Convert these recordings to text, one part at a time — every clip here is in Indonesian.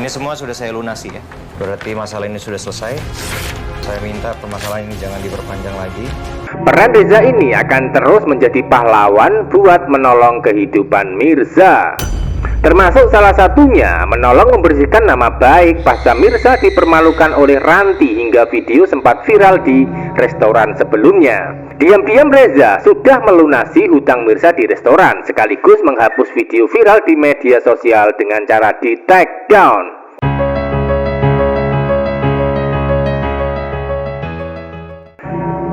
Ini semua sudah saya lunasi ya. Berarti masalah ini sudah selesai. Saya minta permasalahan ini jangan diperpanjang lagi. Peran Reza ini akan terus menjadi pahlawan buat menolong kehidupan Mirza. Termasuk salah satunya menolong membersihkan nama baik pasca Mirza dipermalukan oleh Ranti hingga video sempat viral di restoran sebelumnya. Diam-diam Reza sudah melunasi hutang Mirza di restoran sekaligus menghapus video viral di media sosial dengan cara di take down.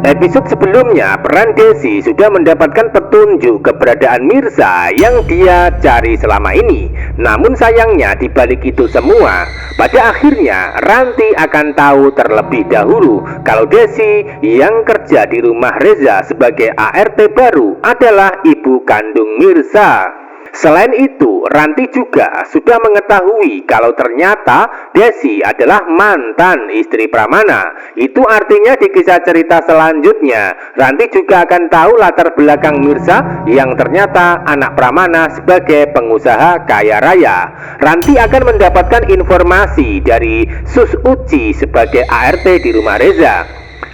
Episode sebelumnya, peran Desi sudah mendapatkan petunjuk keberadaan Mirza yang dia cari selama ini. Namun sayangnya di balik itu semua, pada akhirnya Ranti akan tahu terlebih dahulu kalau Desi yang kerja di rumah Reza sebagai ART baru adalah ibu kandung Mirza. Selain itu, Ranti juga sudah mengetahui kalau ternyata Desi adalah mantan istri Pramana. Itu artinya di kisah cerita selanjutnya, Ranti juga akan tahu latar belakang Mirza yang ternyata anak Pramana sebagai pengusaha kaya raya. Ranti akan mendapatkan informasi dari Sus Uci sebagai ART di rumah Reza.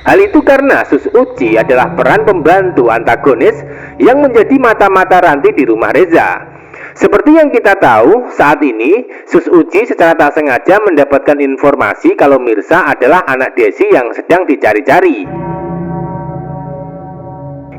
Hal itu karena Sus Uci adalah peran pembantu antagonis yang menjadi mata-mata Ranti di rumah Reza. Seperti yang kita tahu, saat ini Sus Uci secara tak sengaja mendapatkan informasi kalau Mirza adalah anak Desi yang sedang dicari-cari.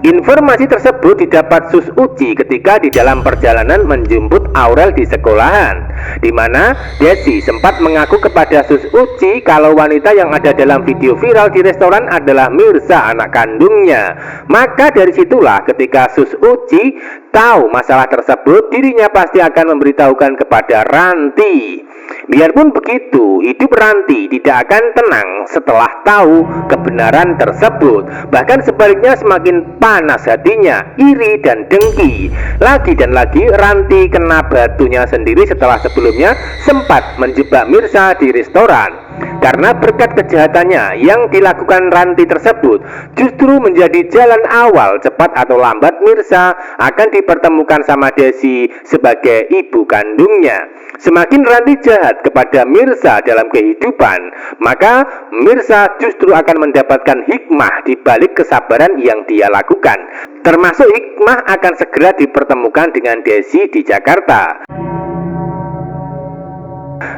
Informasi tersebut didapat Sus Uci ketika di dalam perjalanan menjemput Aurel di sekolahan, di mana Desi sempat mengaku kepada Sus Uci kalau wanita yang ada dalam video viral di restoran adalah Mirza, anak kandungnya. Maka dari situlah ketika Sus Uci tahu masalah tersebut, dirinya pasti akan memberitahukan kepada Ranti. Biarpun begitu, hidup Ranti tidak akan tenang setelah tahu kebenaran tersebut. Bahkan sebaliknya semakin panas hatinya, iri dan dengki. Lagi dan lagi Ranti kena batunya sendiri setelah sebelumnya sempat menjebak Mirza di restoran. Karena berkat kejahatannya yang dilakukan Ranti tersebut justru menjadi jalan awal cepat atau lambat Mirza akan dipertemukan sama Desi sebagai ibu kandungnya. Semakin Ranti jahat kepada Mirza dalam kehidupan, maka Mirza justru akan mendapatkan hikmah di balik kesabaran yang dia lakukan. Termasuk hikmah akan segera dipertemukan dengan Desi di Jakarta.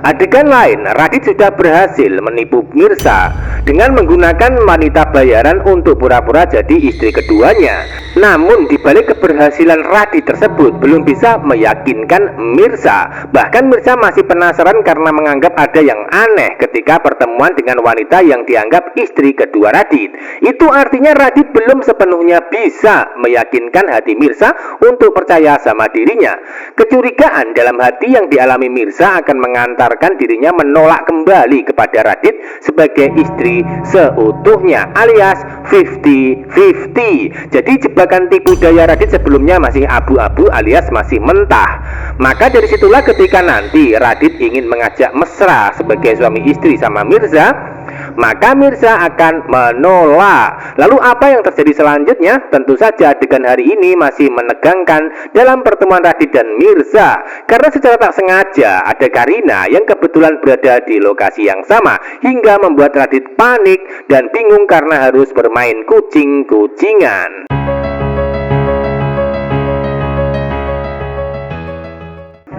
Adegan lain, Radit sudah berhasil menipu Mirza dengan menggunakan wanita bayaran untuk pura-pura jadi istri keduanya. Namun di balik keberhasilan Radit tersebut belum bisa meyakinkan Mirza. Bahkan Mirza masih penasaran karena menganggap ada yang aneh ketika pertemuan dengan wanita yang dianggap istri kedua Radit. Itu artinya Radit belum sepenuhnya bisa meyakinkan hati Mirza untuk percaya sama dirinya. Kecurigaan dalam hati yang dialami Mirza akan mengantarkan dirinya menolak kembali kepada Radit sebagai istri seutuhnya alias 50-50. Jadi jebakan tipu daya Radit sebelumnya masih abu-abu alias masih mentah. Maka dari situlah ketika nanti Radit ingin mengajak mesra sebagai suami istri sama Mirza, maka Mirza akan menolak. Lalu apa yang terjadi selanjutnya? Tentu saja adegan hari ini masih menegangkan dalam pertemuan Radit dan Mirza. Karena secara tak sengaja ada Karina yang kebetulan berada di lokasi yang sama, hingga membuat Radit panik dan bingung karena harus bermain kucing-kucingan.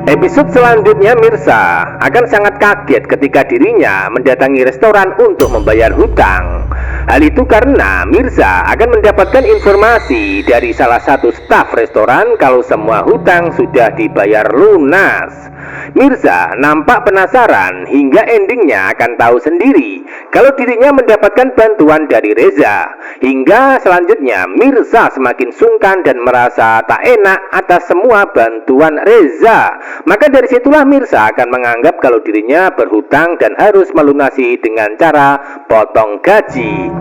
Episode selanjutnya Mirza akan sangat kaget ketika dirinya mendatangi restoran untuk membayar hutang. Hal itu karena Mirza akan mendapatkan informasi dari salah satu staf restoran kalau semua hutang sudah dibayar lunas. Mirza nampak penasaran hingga endingnya akan tahu sendiri kalau dirinya mendapatkan bantuan dari Reza. Hingga selanjutnya Mirza semakin sungkan dan merasa tak enak atas semua bantuan Reza. Maka dari situlah Mirza akan menganggap kalau dirinya berhutang dan harus melunasi dengan cara potong gaji.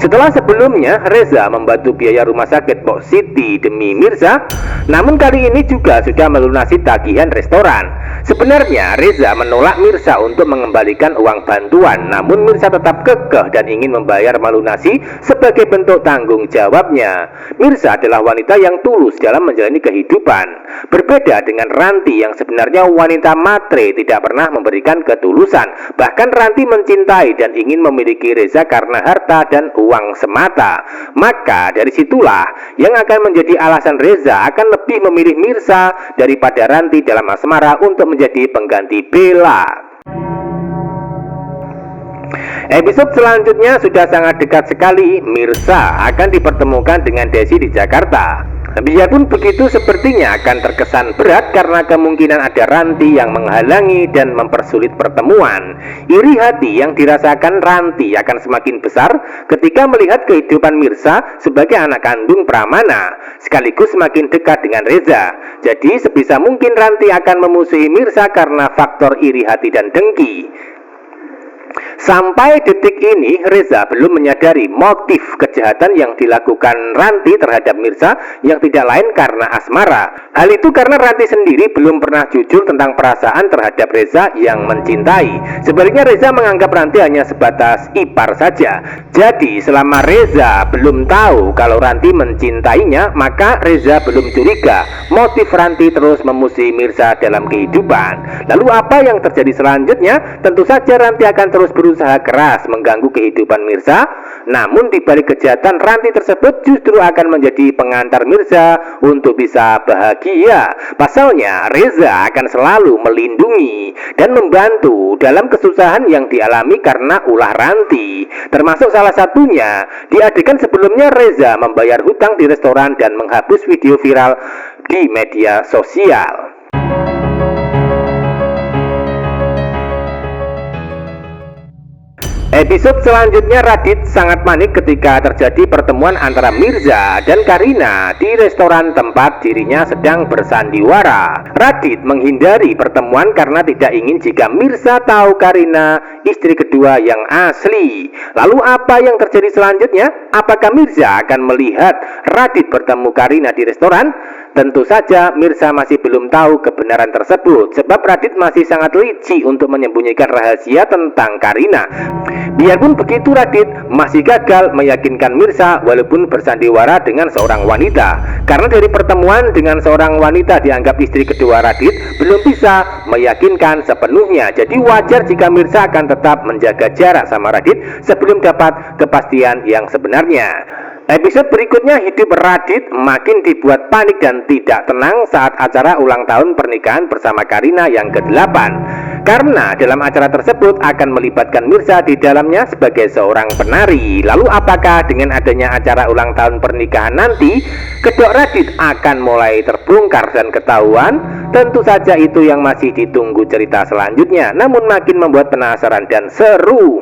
Setelah sebelumnya Reza membantu biaya rumah sakit Pok Siti demi Mirza, namun kali ini juga sudah melunasi tagihan restoran. Sebenarnya Reza menolak Mirsa untuk mengembalikan uang bantuan, namun Mirsa tetap kekeh dan ingin membayar melunasi sebagai bentuk tanggung jawabnya. Mirsa adalah wanita yang tulus dalam menjalani kehidupan. Berbeda dengan Ranti yang sebenarnya wanita matre, tidak pernah memberikan ketulusan. Bahkan Ranti mencintai dan ingin memiliki Reza karena harta dan uang semata. Maka dari situlah yang akan menjadi alasan Reza akan lebih memilih Mirsa daripada Ranti dalam asmara untuk menjadi pengganti Bella. Episode selanjutnya sudah sangat dekat sekali. Mirsa akan dipertemukan dengan Desi di Jakarta. Biarpun begitu, sepertinya akan terkesan berat karena kemungkinan ada Ranti yang menghalangi dan mempersulit pertemuan. Iri hati yang dirasakan Ranti akan semakin besar ketika melihat kehidupan Mirsa sebagai anak kandung Pramana, sekaligus semakin dekat dengan Reza. Jadi sebisa mungkin Ranti akan memusuhi Mirsa karena faktor iri hati dan dengki. Sampai detik ini Reza belum menyadari motif kejahatan yang dilakukan Ranti terhadap Mirsa yang tidak lain karena asmara. Hal itu karena Ranti sendiri belum pernah jujur tentang perasaan terhadap Reza yang mencintai. Sebaliknya Reza menganggap Ranti hanya sebatas ipar saja. Jadi selama Reza belum tahu kalau Ranti mencintainya, maka Reza belum curiga motif Ranti terus memusuhi Mirsa dalam kehidupan. Lalu apa yang terjadi selanjutnya? Tentu saja Ranti akan terus berusaha keras mengganggu kehidupan Mirsa. Namun di balik kejahatan Ranti tersebut justru akan menjadi pengantar Mirsa untuk bisa bahagia. Pasalnya Reza akan selalu melindungi dan membantu dalam kesusahan yang dialami karena ulah Ranti. Termasuk salah satunya di adegan sebelumnya Reza membayar hutang di restoran dan menghapus video viral di media sosial. Episode selanjutnya Radit sangat panik ketika terjadi pertemuan antara Mirza dan Karina di restoran tempat dirinya sedang bersandiwara. Radit menghindari pertemuan karena tidak ingin jika Mirza tahu Karina istri kedua yang asli. Lalu apa yang terjadi selanjutnya? Apakah Mirza akan melihat Radit bertemu Karina di restoran? Tentu saja Mirza masih belum tahu kebenaran tersebut, sebab Radit masih sangat licik untuk menyembunyikan rahasia tentang Karina. Biarpun begitu, Radit masih gagal meyakinkan Mirza walaupun bersandiwara dengan seorang wanita. Karena dari pertemuan dengan seorang wanita dianggap istri kedua Radit belum bisa meyakinkan sepenuhnya. Jadi wajar jika Mirza akan tetap menjaga jarak sama Radit sebelum dapat kepastian yang sebenarnya. Episode berikutnya hidup Radit makin dibuat panik dan tidak tenang saat acara ulang tahun pernikahan bersama Karina yang ke-8. Karena dalam acara tersebut akan melibatkan Mirza di dalamnya sebagai seorang penari. Lalu apakah dengan adanya acara ulang tahun pernikahan nanti kedok Radit akan mulai terbongkar dan ketahuan? Tentu saja itu yang masih ditunggu cerita selanjutnya, namun makin membuat penasaran dan seru.